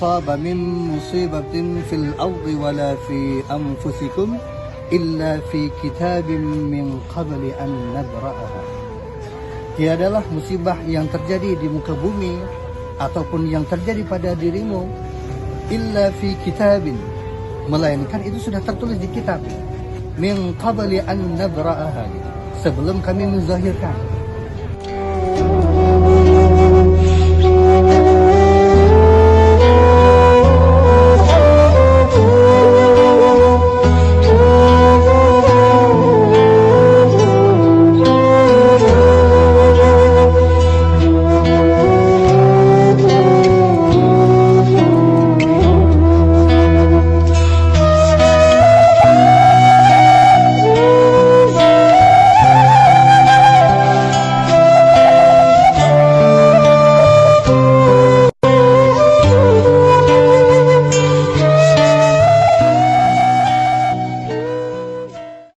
asaba min musibatin fil ardi wala fi anfusikum illa fi kitabim min qabli an nabra'aha. Tiadalah musibah yang terjadi di muka bumi ataupun yang terjadi pada dirimu illa fi kitabin, melainkan itu sudah tertulis di kitab, min qabli an nabra'aha, sebelum kami menzahirkan.